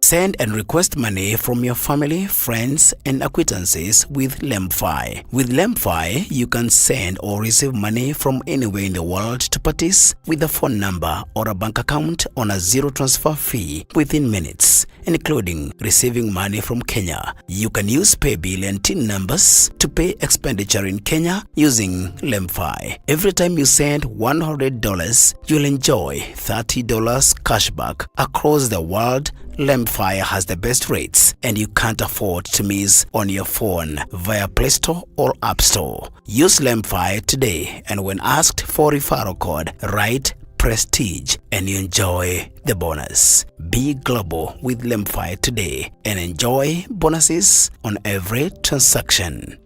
Send and request money from your family, friends, and acquaintances with Lemfi. With Lemfi, you can send or receive money from anywhere in the world to parties with a phone number or a bank account on a zero transfer fee within minutes, including receiving money from Kenya. You can use paybill and TIN numbers to pay expenditure in Kenya using Lemfi. Every time you send $100, you'll enjoy $30 cashback across the world. Lemfi has the best rates and you can't afford to miss on your phone via Play Store or App Store. Use Lemfi today, and when asked for referral code, write Prestige and you enjoy the bonus. Be global with Lemfi today and enjoy bonuses on every transaction.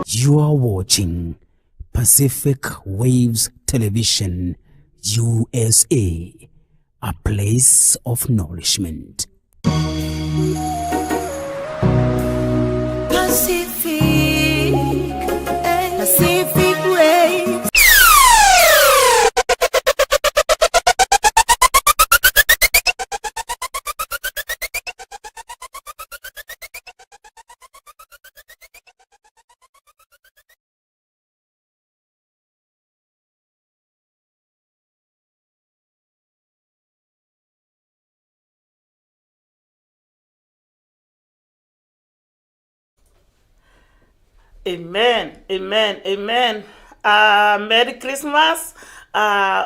You are watching Pacific Waves Television USA, a place of nourishment. Pacific Waves. Amen, amen, amen. Merry Christmas.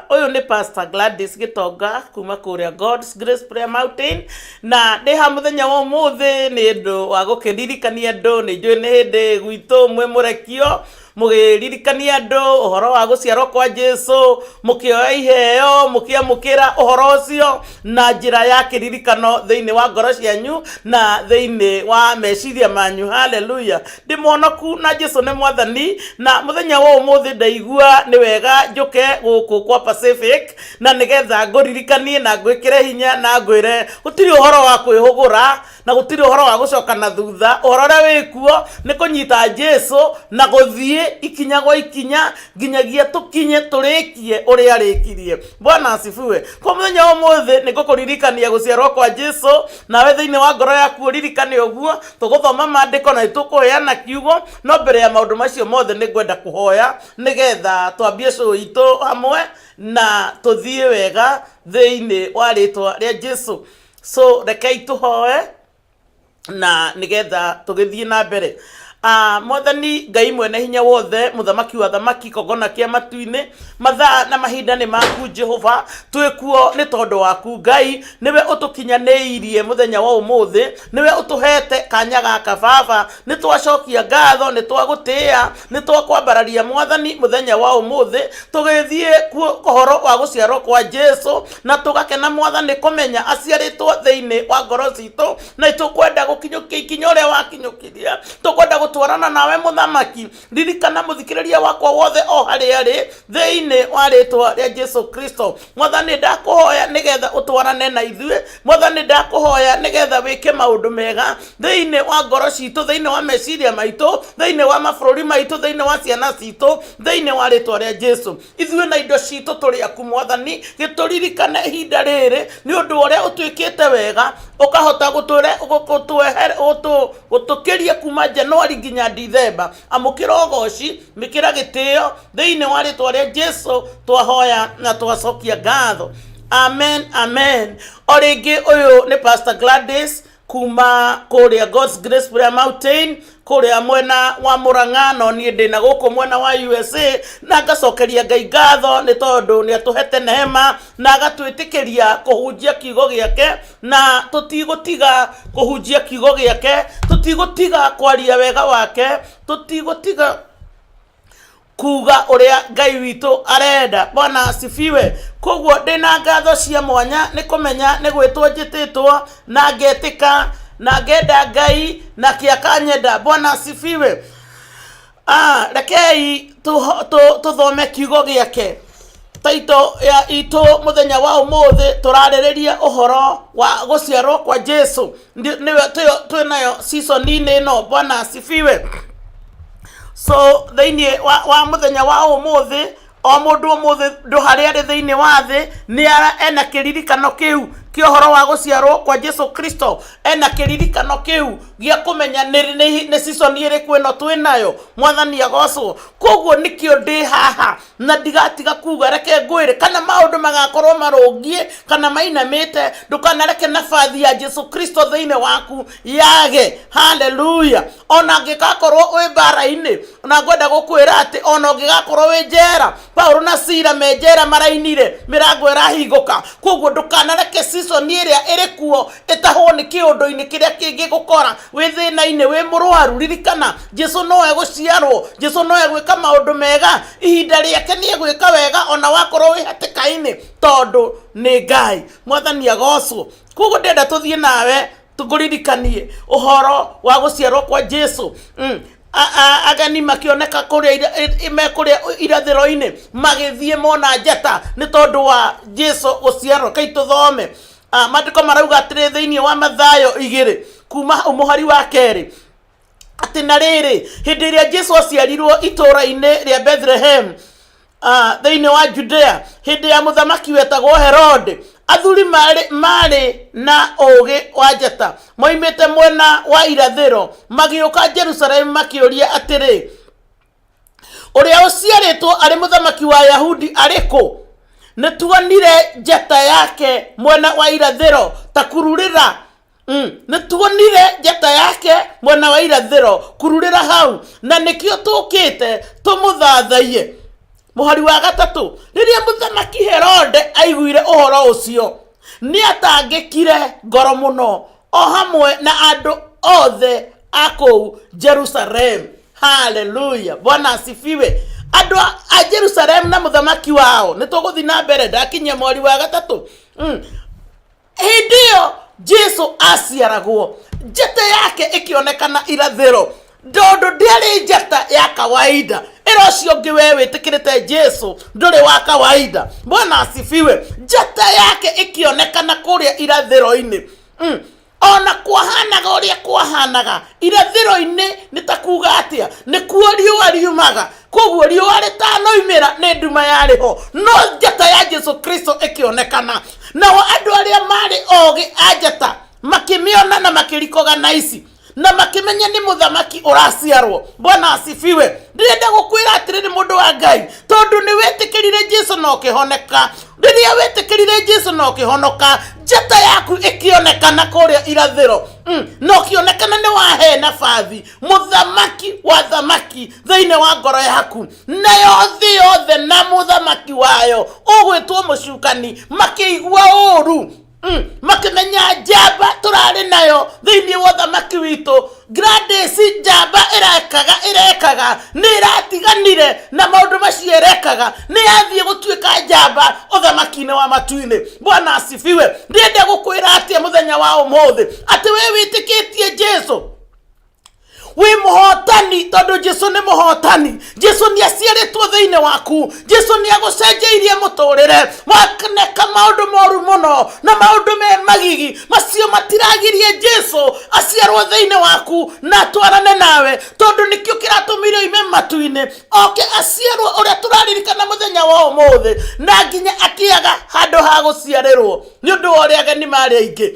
Oyo ni Pastor Gladys Gitonga kuma kuria God's Grace Prayer Mountain, na ndi ha muthenya wa umuthi ni ndu wa gukiririkania andu ni njui ni hindi gwitu mwe murekio mugiririkania andu uhoro wa guciarwo kwa Jesu, mukioya iheo, mukiamukira uhoro ucio na njira ya kiririkano thiini wa ngoro cianyu na thiini wa meciria manyu. Hallelujah. Ndi mwonoku na Jesu ni mwathani, na muthenya wa umuthi ndaigua ni wega njuke guku kwa Pacific na nigetha nguririkanie na ngwikire hinya na ngwire gutiri uhoro wa kwihugura na gutiri uhoro wa gucoka na thutha. Uhoro ria wikuo ni kunyita Jesu na guthie ikinya gwa ikinya nginyagia tukinye turikie uria arikirie. Bwana asifiwe. Kwa muthenya wa umuthi ni gukuririkania guciarwo kwa Jesu, na we thiini wa ngoro yaku uririkane uguo. Tuguthoma maandiko na tukuheana kiugo, no mbere ya maundu macio mothe ni ngwenda kuhoya nigetha twambie show itu hamwe na tuthie wega thiini wa ritwa ria Jesu. So rekei tuhoe na nigetha tugithie na mbere. Mwathani Ngai mwene hinya wothe, muthamaki wa thamaki, kogona kia matuine, mathaa na mahinda ni maku Jehova. Twikuo ni tondu waku Ngai, niwe utukinyaniirie muthenya wa umuthi, niwe utuhete kanya gaka Baba. Ni twacokia ngatho, ni twagutia, ni twakwambararia Mwathani muthenya wa umuthi tugithie kuhoro wa guciarwo kwa Jesu, na tugakena Mwathani kumenya aciaritwo thiini wa ngoro citu, na itukwenda gukinyukia ikinya uria wakinyukiria. Tukwenda gutwarana nawe muthamaki. Ririkana muthikiriria wakwa wothe o hari ari thiini wa ritwa ria Jesu Kristo. Mwathani ndakuhoya nigetha utwarane na ithue. Mwathani ndakuhoya nigetha wike maundu mega thiini wa ngoro citu, thiini wa meciria maitu, thiini wa mabururi maitu, thiini wa ciana citu, thiini wa ritwa ria Jesu. Ithue na indo citu turi aku Mwathani, gituririkane ihinda riri ni undu uria utwikite wega, ukahota gutukiria kuma Januari nginya December. Amukira ugoci, mikira gitio thiini wa ritwa ria Jesu twahoya na twacokia ngatho. Amen, amen. Oringi uyu ni Pastor Gladys kuma kuria God's Grace Prayer Mountain, kuria mwena wa Murang'a, no nie ndina guku mwena wa USA, na ngacokeria Ngai ngatho ni tondu ni atuhete neema na agatwitikiria kuhunjia kiugo giake, na tutigutiga kuhunjia kiugo giake, tutigutiga kwaria wega wake, tutigutiga kuga uria Ngai witu arenda. Bwana asifiwe. Koguo ndina ngatho cia mwanya ni kumenya ni gwitwo njititwo na ngetika na ngenda Ngai na kiakanyenda. Bwana asifiwe. Rekei tuthome kiugo giake. taito ya ito muthenya wa umuthe turarĩrĩria uhoro wa guciarwo kwa Jesu niwe twinayo season ino. Bwana asifiwe. So thĩinĩ wa muthenya wa umuthe o mundu umuthe nduhari ari thĩinĩ wa thĩ ni ena kiririkano kiu kia uhoro wa guciarwo kwa Jesu Kristo. Ena kiririkano kiu gia kumenya ni season iriku ino twinayo. Mwathani agocwo. Koguo nikio ndi haha na ndigatiga kuga reke ngwire kana maundu magakorwo marungie kana mainamite, ndukanareke nafathi ya Jesu Kristo thĩinĩ waku yage. Hallelujah. Ona ngigakorwo wi bara-ini na ngwenda gukwira ati ona ngigakorwo wi njera, Paulo na Sila me njera marainire mirango irahinguka. Koguo ndukanareke season iria irikuo itahwo ni kiundu-ini kiria kingi gukora wi thina-ini wi murwaru. Ririkana Jesu no eguciarwo, Jesu no egwika maundu mega, ihinda riake ni egwika wega ona wakorwo wi hatika-ini tondu ni Ngai. Mwathani agocwo. Koguo ndenda tuthie nawe tuguririkanie uhoro wa guciarwo kwa Jesu. Agani makioneka kuria irathiro-ini magithie mona njata ni tondu wa Jesu guciarwo. Kai tuthome matiko marauga atiri thĩinĩ wa Mathayo 2 kuma umuhari wa 2 ati na rĩrĩ hĩndĩ ĩrĩa Jesu aciarirwo itũũra-inĩ rĩa Bethlehem thĩinĩ wa Judea, hĩndĩ ya muthamaki wetagwo Herode, athuri marĩ na ũgĩ wa njata moimĩte mwena wa irathĩro magĩũka Jerusalemu makĩũria atĩrĩ, ũrĩa ũciarĩtwo arĩ muthamaki wa Yahudi arĩkũ? Nĩtuonire njata yake mwena wa irathĩro ta kururĩra. Nĩtuonire njata yake mwena wa irathĩro kururĩra hau, na nĩkĩo tũkĩte tũmũthathaiye. Muhari wa 3, rĩrĩa muthamaki Herode aiguire uhoro ucio ni atangĩkire ngoro muno o hamwe na andũ othe a kũu Jerusalem. Hallelujah. Bwana asifiwe. Andũ a Jerusalem na muthamaki wao nĩtũgũthiĩ na mbere ndakinya muhari wa 3. Hĩndĩ Jesu aciaragwo, njata yake ikionekana irathĩro, ndondo ndiarĩ njata ya kawaida. Erocio ngi wewe tikirite Jesu nduri wa kawaida. Bwana asifiwe. Njata yake ikionekana kuria irathiro-ini. Ona kwahanaga uria kwahanaga irathiro-ini nitakuga atia nikuo riũa riumaga. Koguo riũa ritanoimĩra ni nduma yariho, no njata ya Jesu Kristo ikionekana. Nao andũ arĩa marĩ ogĩ a njata makĩmĩona na makĩrikoga na ici na makimenya ni muthamaki uraciarwo. Bwana asifiwe. Ndirenda gukwira atiri ni mundu wa Ngai tondu ni wetikirire Jesu no kihoneka. Riria wetikirire Jesu no kihonoka, njata yaku ikionekana kuria irathiro. No kionekana ni wahe na fathi muthamaki wa thamaki thĩinĩ wa ngoro yaku, nayo thĩ yothe na muthamaki wayo ugwitwo mucukani makĩigua ũru. Makimenya njamba turari nayo thĩinĩ wa thamaki witũ. Gladys njamba irekaga ni iratiganire na maundu macio irekaga, ni yathie gutuika njamba uthamaki-inĩ wa matu-inĩ. Bwana asifiwe. Ndiende gukwira atia muthenya wa umuthi ati we witikitie Jesu wi muhotani tondu Jesu ni muhotani. Jesu ni aciarĩtwo thĩinĩ waku. Jesu ni agucenjeirie muturire wakaneka maundu moru muno na maundu me magigi macio matiragirie Jesu aciarwo thĩinĩ waku na twarane nawe tondu nikio kiratumire ime matu-inĩ oke aciarwo uria turaririkana muthenya wa umuthi na nginya akiaga handu ha guciarĩrwo ni undu wa uria ageni mari aingi.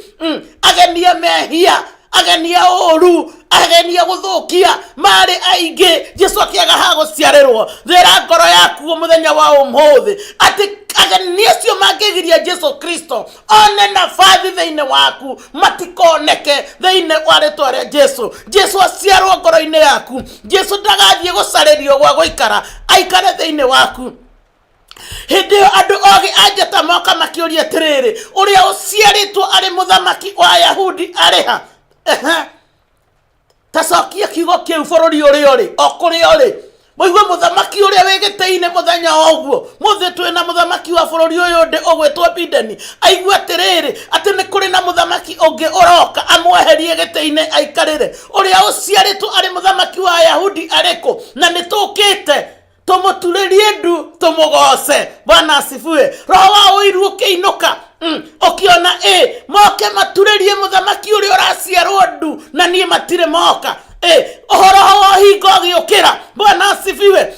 Ageni mehia, ageni ũru, ageni guthukia mari aingi. Jesu akiaga ha guciarĩrwo. Thera ngoro yaku muthenya wa umuthi ati ageni acio mangigiria Jesu Kristo one nafathi thĩinĩ waku matikoneke thĩinĩ wa rĩtwa rĩa Jesu. Jesu aciarwo ngoro-inĩ yaku. Jesu ndagathiĩ gucarĩrio gwa guikara, aikare thĩinĩ waku. Hindi andu ogi a njata moka makĩũria atĩrĩrĩ, ũrĩa ũciarĩtwo arĩ muthamaki wa Yahudi arĩha? Tacokia kiugo kĩu bũrũri ũrĩa ũrĩ o kũrĩa ũrĩ. Moigua muthamaki ũrĩa wĩgĩtĩ-inĩ mũthenya ũguo. Mũthĩ twĩna muthamaki wa bũrũri ũyũ ndĩ ũgwĩtwo Bideni aigua atĩrĩrĩ atĩ nĩ kũrĩ na muthamaki ũngĩ ũroka amweherie gĩtĩ-inĩ aikarĩre. Ũrĩa ũciarĩtwo arĩ muthamaki wa Yahudi arĩkũ? Na nĩ tũkĩte tumuturerie ndu tumugose. Bwana asifiwe. Roho wa uiru ukiinuka ukiona moke maturerie muthamaki uri uraciarwo ndu na nie matire moka ohoro wa hingo giukira. Bwana asifiwe.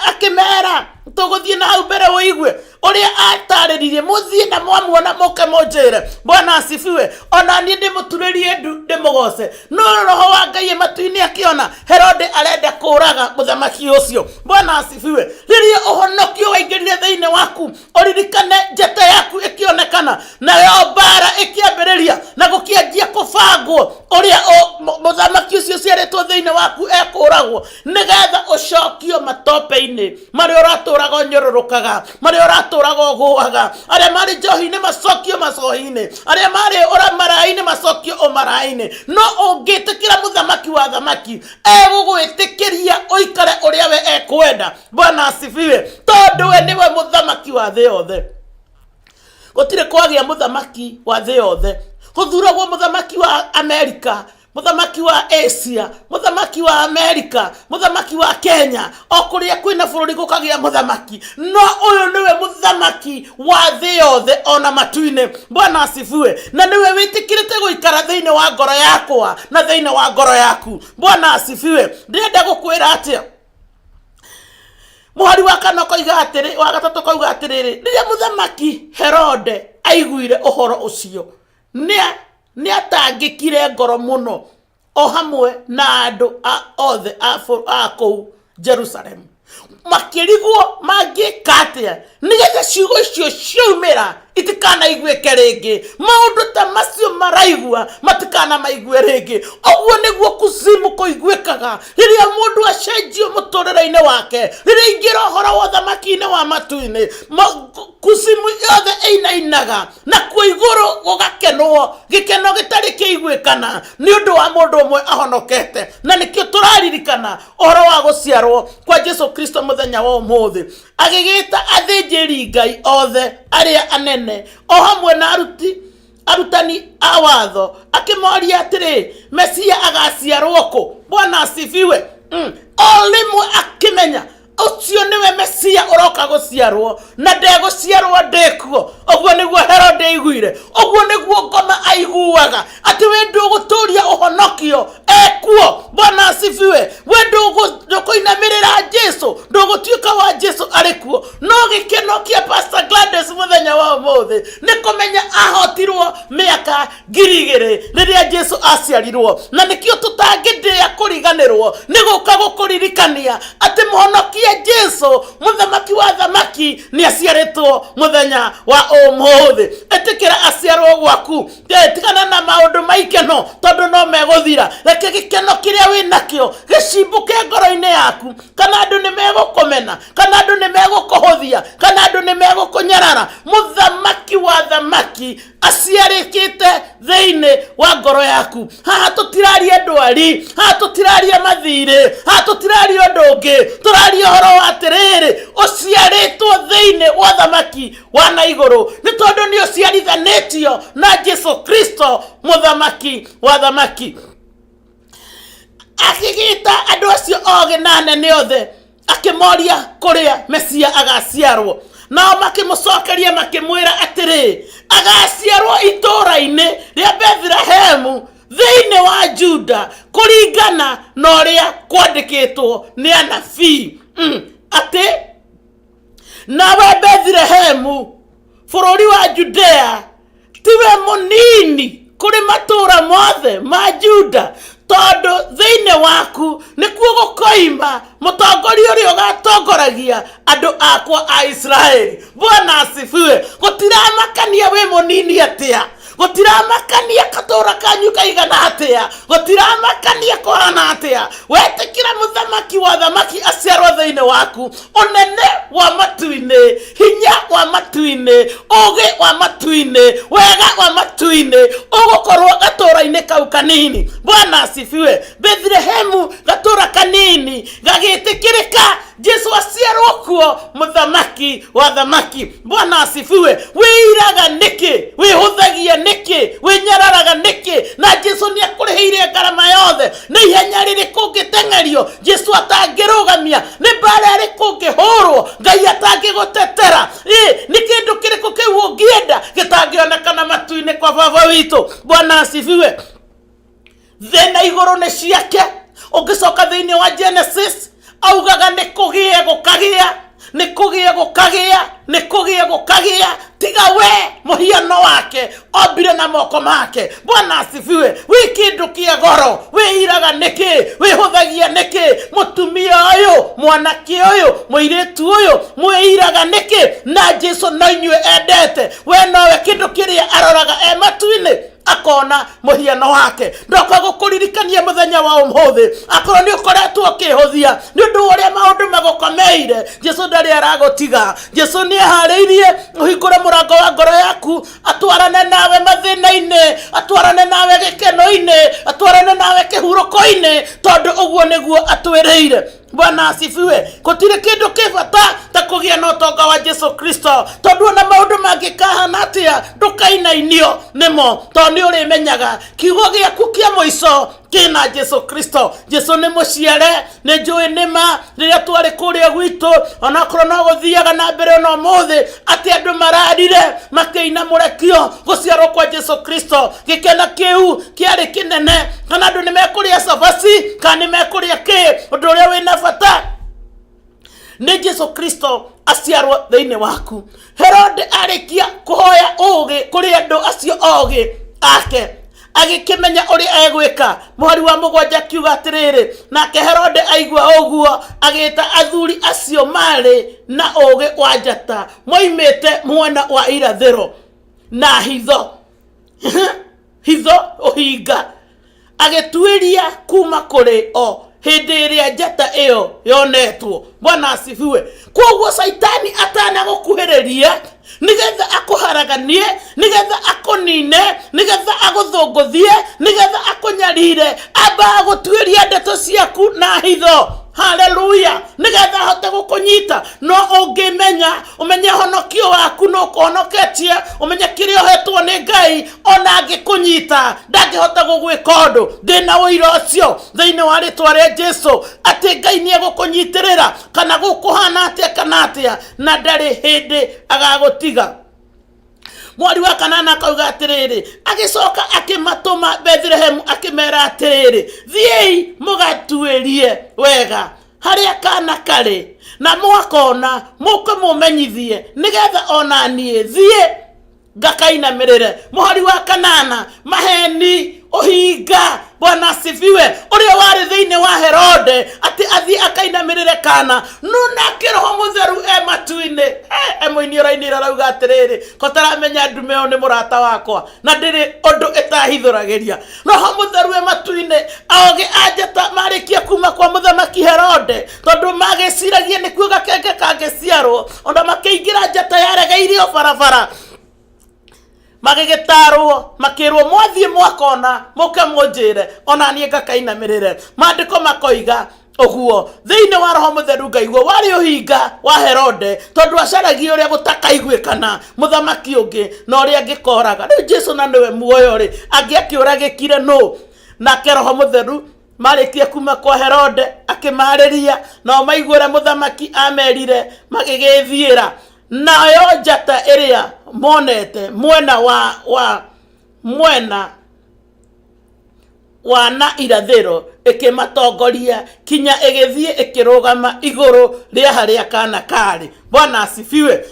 akimera tuguthie na hau mbere uigwe uria atariririe muthie na mwamuona moke monjere. Bwana asifiwe. Ona nie ndimuturerie ndu ndimugose. No roho wa Ngai matu-ini akiona Herode arenda kuraga muthamaki ucio. Bwana asifiwe. Riria uhonokio waingirire thiine waku uririkane njata yaku ikionekana nayo mbara ikiambiriria na gukianjia kubangwo uria muthamaki ucio ciaritwo thiine waku ekuragwo nigetha ucokio matope-ini mari uraturaga nyororokaga mari uraturaga guaga aria mari njohi-ini macokio macohi-ini aria mari uramara-ini macokio umara-ini. No ungitikira muthamaki wa thamaki egugwitikiria uikare uria we ekwenda. Bwana asifiwe. Tondu we niwe muthamaki wa thi yothe. Gutire kwagia muthamaki wa thi yothe. Guthuragwo muthamaki wa Amerika, muthamaki wa Asia, muthamaki wa Amerika, muthamaki wa Kenya, okuria kwina bururi gukagia muthamaki. No uyu niwe muthamaki wa thi yothe ona matu-ini. Bwana asifiwe. Na niwe witikirite guikara thiine wa ngoro yakwa na thiine wa ngoro yaku. Bwana asifiwe. Ndenda gukwira atia muhari wa kana koiga atiri wa gatatu koiga atiriri riria muthamaki Herode aiguire uhoro ucio ni atangikire ngoro muno o hamwe na andu othe a kou Jerusalem makirigwo mangikatia nigetha ciugo icio ciumira itikana igweke ringi. Maundu ta macio maraigua matikana maigue ringi. Oguo niguo kuzimu kuiguikaga riria mundu acenjio muturire-ini wake riria ingira horo wa thamaki-ini wa matu-ini kuzimu yothe inainaga na kwa iguru gugakenwo gikeno gitari kiiguikana ni undu wa mundu umwe ahonokete. Na nikio turaririkana horo wa guciarwo kwa Jesu Kristo muthenya wa umuthi agigita athinjiri Ngai othe aria anene o hamwe na arutani a watho akimoria atiri Mesia agaciarwo ku. Bwana asifiwe. Olimwe akimenya ucio niwe Mesia uroka guciarwo na ndeguciarwo ndikuo. Oguo niguo Herode aiguire. Oguo niguo ngoma aiguaga ati we nduguturia uhonokio ekuo. Bwana asifiwe. We ndukuinamirira Jesu ndugutuika wa Jesu arikuo. No gikeno kia Pastor Gladys muthenya wa umuthi ni kumenya ahotirwo miaka 2000 riria Jesu aciarirwo. Na nikio tutangindea kuriganirwo ni guka gukuririkania ati muhonokia Jesu muthamaki wa thamaki ni aciaritwo muthenya wa umuthi. Etikira aciarwo gwaku tikana na maundu maikeno tondu no meguthira. Reke gikeno kiria winakio gicimbuke ngoro-ini yaku. Kana andu ni megukumena, kana andu ni megukuhuthia, kana andu ni megukunyarara. Muthamaki wa thamaki aciarikite thiini wa ngoro yaku. Haha tutiraria ndwari, haha tutiraria mathire, haha tutiraria ndungi, turaria horo wa atiriri uciaritwo thiini wa thamaki wa na iguru ni tondu ni uciarithanitio na Jesu Kristo muthamaki wa thamaki. Akigita andu acio oge na nene othe akimoria kuria Mesia agaciarwo. Nao makimucokeria makimwira atiri agaciarwo itura-ini ria Bethlehemu thiini wa Juda kuringana na uria kwandikitwo ni anabii ati nawe Bethlehemu bururi wa Judea tiwe munini kuri matura mothe ma Juda tondu thiini waku nikuo gukoima mutongoria uria ugatongoragia andu akwa a Israeli. Bwana asifiwe. Gutiramakania we munini atia, gutiramakania katura kanyu kaigana atia, gutiramakania kohana atia. Wetikira muthamaki wa thamaki aciarwo thiini waku. Unene wa matu-ini, hinya wa matu-ini, ugi wa matu-ini, wega wa matu-ini ugukorwo gatura-ini kau kanini. Bwana asifiwe. Bethlehemu gatura kanini gagitikirika Jesu aciarwo kuo muthamaki wa thamaki. Bwana asifiwe. Wiraga niki, wihuthagia niki winyararaga niki na Jesu ni akuriheire ngarama yothe ni ihenya ririku ngitengerio Jesu atangirugamia ni bara ririku ngihurwo Ngai atangigutetera ni kindu kiriku kiu ungienda gitangionekana matu-ini kwa baba witu. Bwana asifiwe. Thina iguru ni ciake. Ungicoka thiini wa Genesis augaga ni kugie gukagia, ni kugie gukagia, ni kugie gukagia, tiga we muhiano wake ombire na moko make. Bwana asifiwe. Wi kindu kia goro wiraga niki, wihuthagia niki, mutumia uyu, mwanake uyu, muiritu uyu, mwiraga niki, na Jesu no inyue endete. We nowe kindu kiria aroraga matu-ini akona muhiano wake. Ndoka gukuririkania muthenya wa umuthi akorwo ni ukoretwo kihuthia ni undu uria maundu magukomeire, Jesu ndari aragotiga. Jesu ni ahariirie uhingure murango wa ngoro yaku, atwarane nawe mathina-ini, atwarane nawe gikeno-ini, atwarane nawe kihuruko-ini, tondu uguo niguo atwiriire. Bwana asifiwe. Gutire kindu kibata ta kugia na utonga wa Jesu Kristo, tondu na maundu mangikahana atia ndukainainio nimo, tondu uri menyaga kiugo giaku kia muico kina Jesu Kristo. Jesu ni muciare, ni njui nima riria twari kuria gwitu, ona korwo no guthiaga na mbere no muthi ati andu mararire makiina murekio guciarwo kwa Jesu Kristo. Gikena kiu kiari kinene, kana andu ni mekuria sabasi kana ni mekuria ki undu uria wina bata ni Jesu Kristo aciarwo thiini waku. Herode arikia kuhoya ugi kuri andu acio ogi ake agikimenya uri egwika, mwari wa mugwanja kiuga atiriri, nake Herode aigua uguo agita athuri acio mari na ugi wa njata moimite mwena wa irathiro na hitho hitho uhinga agituiria kuma kuri o hindi iria njata iyo yonetwo. Bwana asifiwe. Koguo Saitani atana gukuhiriria nigetha akuharaganie, nigetha akunine, nigetha aguthunguthie, nigetha akunyarire, amba agutwiria ndeto ciaku na hitho. Haleluya. Nigetha hote gukunyita, no ungimenya umenye honokio waku no kuhonoketie, umenye kirio hetwo ni Ngai, ona angikunyita ndangihota gugwika undu. Thina uira ucio thiini wa ritwa ria Jesu ati Ngai ni egukunyitirira kana gukuhana atia kana atia, na ndari hindi agagutiga. Mwari wa kanana akauga atiriri, agicoka akimatuma Bethlehem akimera atiriri, thiei mugatuirie wega haria kana kari na mwakona muke mumenyithie nigetha ona nie thie ngakainamirire. Mwari wa kanana maheni uhinga. Bwana asifiwe. Uria wari thiini wa Herode ati athi akainamirire kana nuna kiroho mutheru matu-ini emoini rainira rauga atiriri, kotaramenya ndume yo ni murata wakwa na ndiri undu itahithuragiria. Roho mutheru matu-ini aoge ajata marikia kuma kwa muthamaki Herode, tondu magiciragia ni kuga kenge kangiciarwo, onda makiingira njata yaregeirio barabara magigitarwo makirwo mwathie mwakona muke munjire ona nie ngakainamirire. Mandiko makoiga uguo thiini wa roho mutheru ngaigwo wari uhinga wa Herode, tondu acaragia uria gutakaiguikana muthamaki ungi na uria ngikoraga. Riu Jesu na niwe muoyo ri angiakiuragikire no, nake roho mutheru marikia kuma kwa Herode akimariria na maiguira muthamaki amerire magigithiira. Nayo njata iria monete mwena wa na irathiro ikimatongoria kinya igithie ikirugama iguru ria haria kana kari. Bwana asifiwe.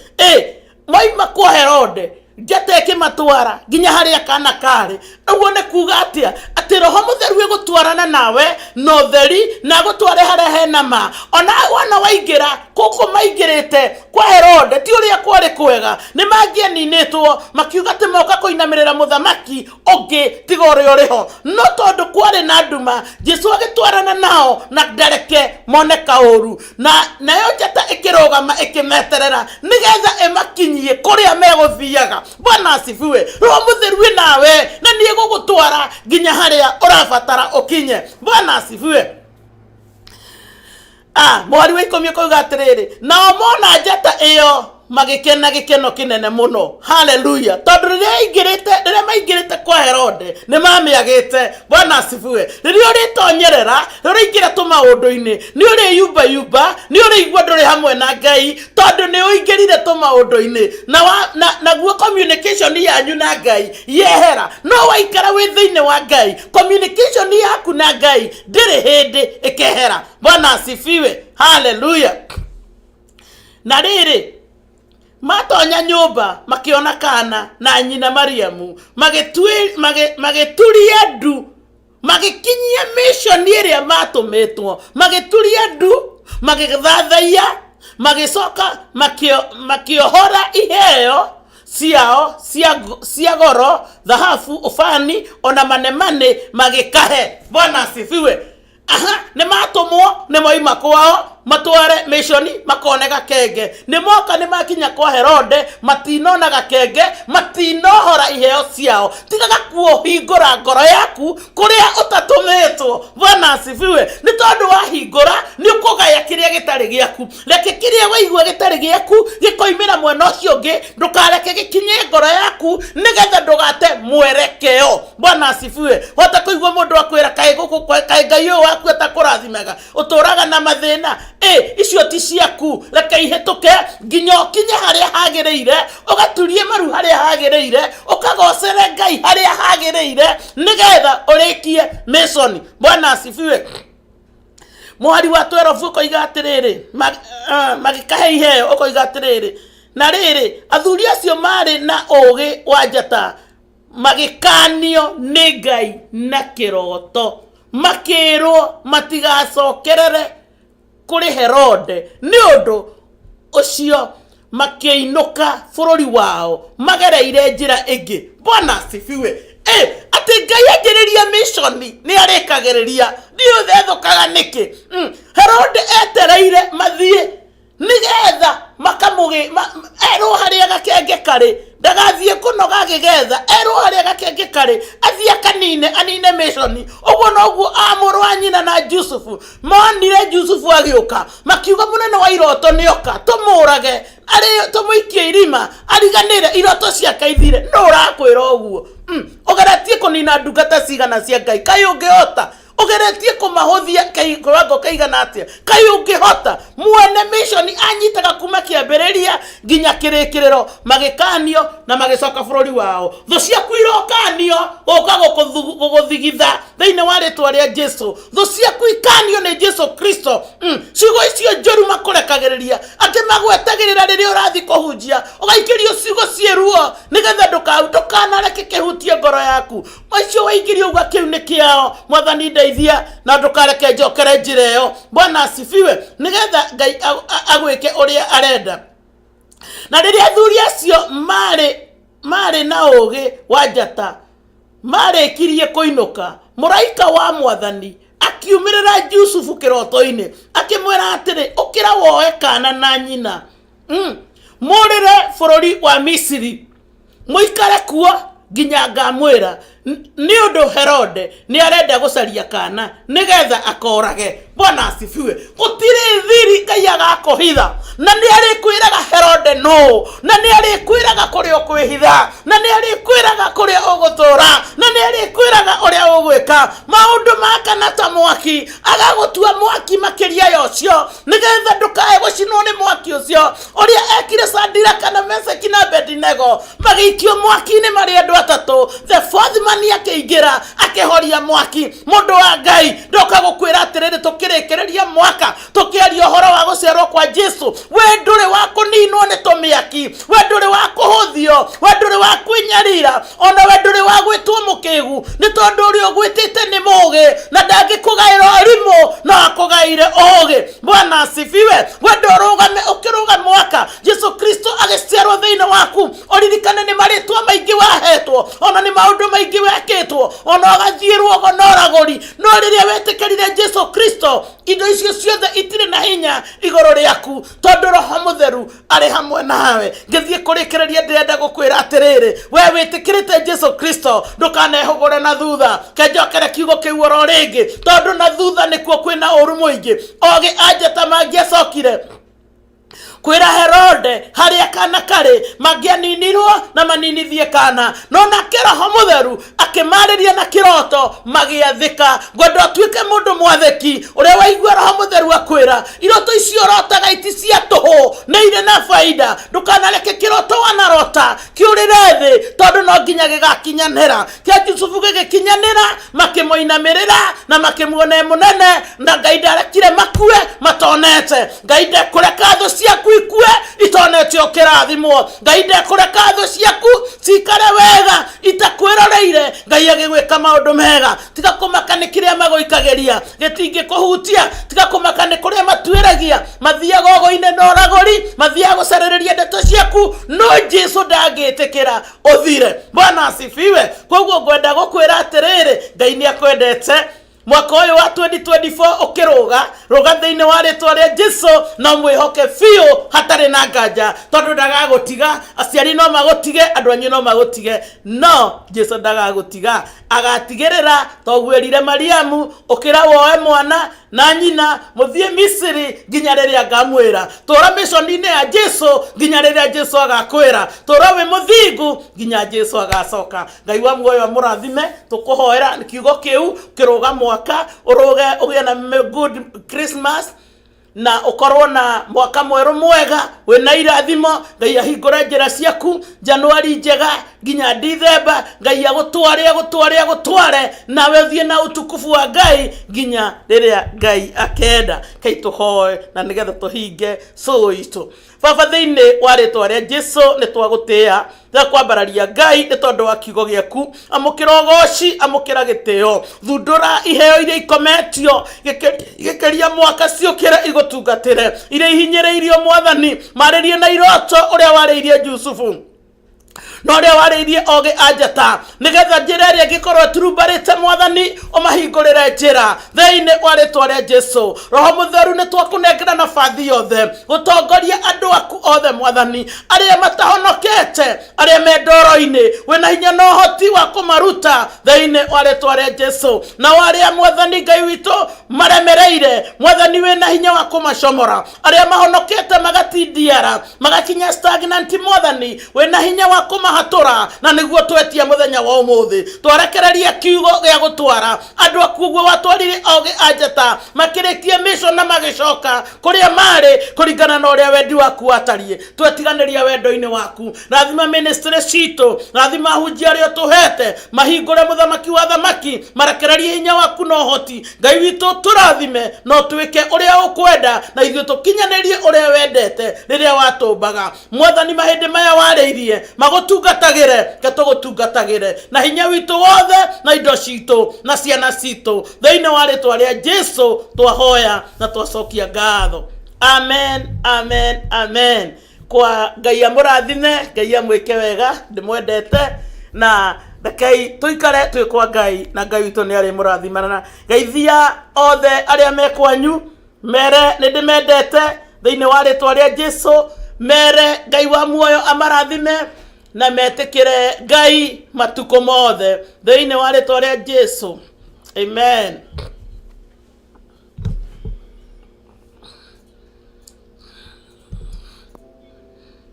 Moima kwa Herode njata ikimatwara nginya haria kana kari. Uguo ni kuga atia ati roho mutheru egutwarana nawe no theri na gutware haria hena ma. Ona wana waingira kuko maingirite kwa Herode ti uria kwari kwega, ni mangieninitwo makiuga ati moka kuinamirira muthamaki ungi tiga uria uriho, no tondu kwari na nduma Jesu agitwarana nao na ndareke moneka uru, na nayo njata ikirugama ikimeterera nigetha emakinyie kuria meguthiaga. Bwana asifiwe. Roho mutheru nawe na nie gugutwara nginya haria urabatara ukinye. Bwana asifiwe. Mwari wa ikumi koiga atiriri, nao mona njata iyo magikena gikeno kinene muno. Hallelujah. Tondu riria maingirite kwa Herode ni mamiagite. Bwana asifiwe. Riria uritonyerera uriingira tu maundu-ini ni uri yumba ni uri igua nduri hamwe na Ngai tondu ni uingirire tu maundu-ini na guo communication yanyu na Ngai yehera. No waikara wi thiini wa Ngai, communication yaku na Ngai ndiri hindi ikehera. Bwana asifiwe. Hallelujah. Na riri matonya nyumba makiona kana na nyina Mariamu magituria ndu magikinyia mission iria matumetwo magituria ndu magithathaiya magicoka makiohora iheo ciao cia goro thahabu ufani ona manemane magikahe. Bwana asifiwe. Ni matumwo ni moima kwao matware misioni makone gakenge. Ni moka ni makinya kwa Herode matinona gakenge matinohora iheo ciao. Tigaga kuohingura ngoro yaku kuria utatumetwo. Bwana asifiwe. Ni tondu wa hingura ni ukugaya kiria gitari giaku. Reke kiria waigua gitari giaku gikoimira mwena ucio ungi ndukareke gikinye ngoro yaku nigetha ndugate mwerekeo. Bwana asifiwe. Hota kuigua mundu akwira kai guku kai Ngai waku atakurathimega uturaga na mathina icio ti ciaku. Reke ihituke nginya kinye haria hagireire ugaturie maru haria hagireire ukagocere Ngai haria hagireire nigetha urikie mission. Bwana asifiwe. Mwari wa 12 ukoiga atiriri magikahe iheo ukoiga atiriri na riri athuri acio mari na ugi wa njata magikanio ni Ngai na kiroto makirwo matigacokerere kuri Herode ni undu ucio makiinuka bururi wao magereire njira ingi. Bwana asifiwe. Ati Ngai agiriria mission ni arikagiriria ni uthethukaga niki. Herode etereire mathie nigetha makamugi ero haria gakenge kare ndagathie kunoga gigetha ero haria gakenge kare athia kanine anine mission. Uguo noguo amuru anyina na Yusufu monire Yusufu agioka makiuga munene wa iroto nioka tumurage ari tumuikie irima ariganire iroto cia kaithire. No urakwira uguo ugeretie kunina ndungata cigana cia Ngai kai ungihota ugeretie kumahuthia kai kiwango kaigana atia kai ungihota muone mission anyitaga kuma kiambiriria nginya kirikiriro magikanio na magicoka bururi wao. Thu cia kwirokanio ukago kuguthigitha thiine wa ritwa ria Jesu. Thu cia kwikanio ni Jesu Kristo. Ciugo icio njoru makurekagiriria akimagwetagirira riria urathi kuhunjia ugaikirio ciugo cieruo nigetha ndukanareke kihutie ngoro yaku. Macio waigirio uga kiu ni kiao mwathani ndeithia na ndukareke njokere njira iyo. Bwana asifiwe. Nigetha Ngai agwike uria arenda. Na riria athuri acio mari na ugi wa njata marikirie kuinuka muraika wa mwathani akiumirira Yusufu kiroto-ini akimwira atiri ukira woe kana na nyina murire bururi wa Misiri muikare kuo nginya ngamwira ni undu Herode ni arenda gucaria kana nigetha akorage. Bwana asifiwe. Gutire thiri Ngai agakuhitha na ni arikwiraga Herode no na ni arikwiraga kuria ukwihitha na ni arikwiraga kuria ugutura na ni arikwiraga uria ugwika maundu makana ta mwaki agagutua mwaki makiria yocio nigetha ndukae gucinwo ni mwaki ucio uria ekire Shadraka na Meshaki na Abednego magikio mwaki-ini mari andu atatu. The fourth man akiingira akihoria mwaki. Mundu wa Ngai ndoka gukwira atiriri tukirikireria mwaka tukiaria uhoro wa gucerwo kwa Jesu. We nduri wa kuninwo ni tumiaki, we nduri wa kuhuthio, we nduri wa kwinyarira, ona we nduri wa gwitwo mukigu ni tondu uri ugwitite ni mugi na ndangikugaira arimu na akugaire ugi. Bwana asifiwe. We ndurugame ukiruga mwaka Jesu Kristo agicerwo thiine waku uririkane ni maritwa maingi wahetwo ona ni maundu maingi wekitwo ona agathirwo gonoragori. No riria wetikirire Jesu Kristo indo icio ciothe itire na hinya igoro riaku tondu Roho Mutheru ari hamwe nawe. Ngithie kurikireria ndirenda gukwira atiriri we witikirite Jesu Kristo ndukanehugure na thutha kenjokere kiugo kiu oro ringi tondu na thutha nikuo kwina uru muingi. Ogi anjata mangiacokire kwira Herode haria kana kari magianinirwo na maninithie kana no na Roho Mutheru akimariria na kiroto magiathika. Gwenda tuike mundu mwatheki uria waigua Roho Mutheru akwira iroto icio rotaga iti cia tuhu na ire na faida. Ndukanareke kiroto wanarota kiurire thi tondu no nginya gigakinyanira. Kia Jusufu gigikinyanira makimoinamirira na makimuone munene na Ngai ndarekire makue matonete. Ngai ndekureka tho ciaku ikue itonete ukirathimwo. Ngai ndekureka tho ciaku cikare wega itakwiroreire. Ngai agigwika maundu mega. Tiga kumakani kiria magoikageria gitingi kuhutia. Tiga kumakani kuria matwiragia mathiaga ogo-ine na uraguri mathiaga gucerereria ndeto ciaku no Jesu ndagitikira uthire. Bwana asifiwe. Koguo ngwenda gukwira atiriri Ngai ni akwendete. Mwaka uyu wa 2024 ukiruga ruga thiini wa ritwa ria Jesu na mwihoke fiu hatari na nganja tondu ndagagutiga. Aciari no magutige, andu anyu no magutige, no Jesu ndagagutiga. Agatigirira togwirire Mariamu ukira woe mwana na nyina muthie Misiri nginya riria ngamwira. Tura mission-ini ya Jesu nginya riria Jesu agakwira. Tura we muthingu nginya Jesu agacoka. Ngai wa muoyo amurathime. Tukuhoera kiugo kiu kiruga mwaka uruge ugie na good Christmas na ukorwo na mwaka mweru mwega wina irathimo. Ngai ahingure njira ciaku Januari njega nginya December. Ngai agutware nawe uthie na utukufu wa Ngai nginya riria Ngai akenda. Kai tuhoe na nigetha tuhinge so itu. Baba thiini wa ritwa ria Jesu ni twagutia na kwambararia Ngai ni tondu wa kiugo giaku. Amukira ugoci, amukira gitio, thundura iheo iria ikometio gikeria mwaka ciukire igutungatire iria ihinyiriirio Mwathani maririe na iroto uria wariirie Jusufu no ria wariirie oge anjata nigetha njira iria gikorwo turumbarite Mwathani umahingurire njira thiini wa ritwa ria Jesu. Roho Mutheru ni twakunengera nafathi yothe gutongoria andu aku othe Mwathani aria matahonokete aria me ndoro-ini wina hinya no hoti wa kumaruta thiini wa ritwa ria Jesu. Na waria Mwathani Ngai witu maremereire Mwathani wina hinya wa kumacomora aria mahonokete magatindiara magakinya stagnant Mwathani wina hinya wa kumahatura na niguo twetia muthenya wa umuthi twarekereria kiugo gia gutwara andu akuguo watwarire oge anjata makirikie mission na magicoka kuria mari kuringana na uria wendi waku watarie. Twetiganiria wendo-ini waku. Rathima ministry citu, rathima hunjia aria tuhete mahingure muthamaki wa thamaki marekererie hinya waku no hoti. Ngai witu turathime no twike uria ukwenda na ithuĩ tukinyanirie uria wendete riria watumbaga Mwathani. Mahindi maya wariirie magutungatagire tugutungatagire na hinya witu wothe na indo citu na ciana citu thiini wa ritwa ria Jesu twahoya na twacokia ngatho. Amen, amen, amen. Kwa Ngai amurathime, Ngai amwike wega, ndimwendete na Ngai tuikare twikwa Ngai na Ngai witu ni ari murathimana. Geithia othe aria mekwanyu mere ndimendete thiini wa ritwa ria Jesu. Mere Ngai wa muoyo amarathime na metikire Ngai matuko mothe thiini wa ritwa ria Jesu. Amen.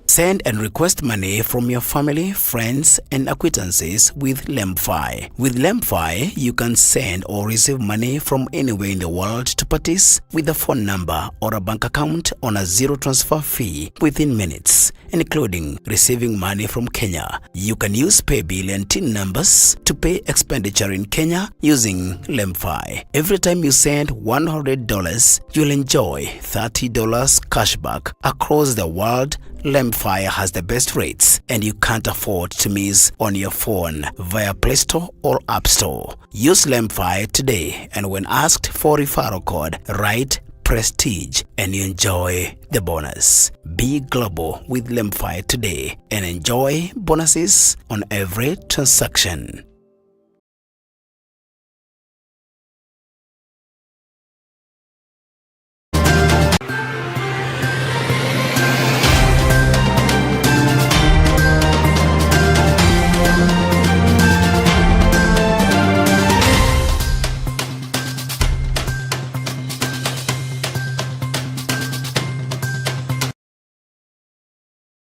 Send and request money from your family, friends, and acquaintances with LembFi. With LembFi, you can send or receive money from anywhere in the world to parties with a phone number or a bank account on a zero transfer fee within minutes, including receiving money from Kenya. You can use paybill and TIN numbers to pay expenditure in Kenya using LembFi. Every time you send $100, you'll enjoy $30 cashback across the world. LembFi has the best rates and you can't afford to miss on your phone via Play Store or App Store. Use LembFi today and when asked for referral code, write Prestige and you enjoy the bonus. Be global with LembFi today and enjoy bonuses on every transaction.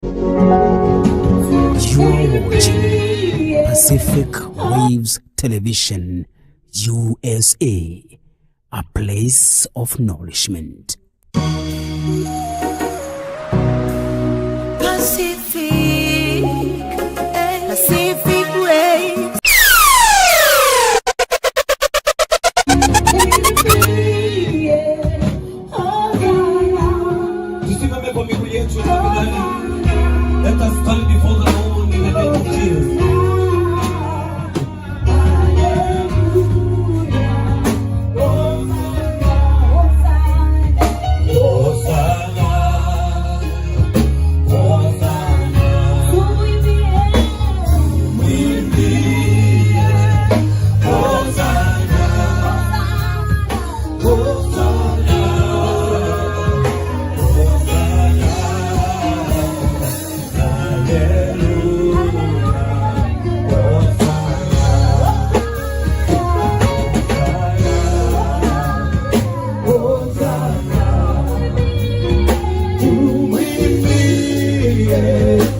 You are watching Pacific Waves Television, USA, a place of nourishment. Pacific Waves. Tusimame kwa miguu yetu tafadhali. Let us stand before the Lord in the name of Jesus. Yeah.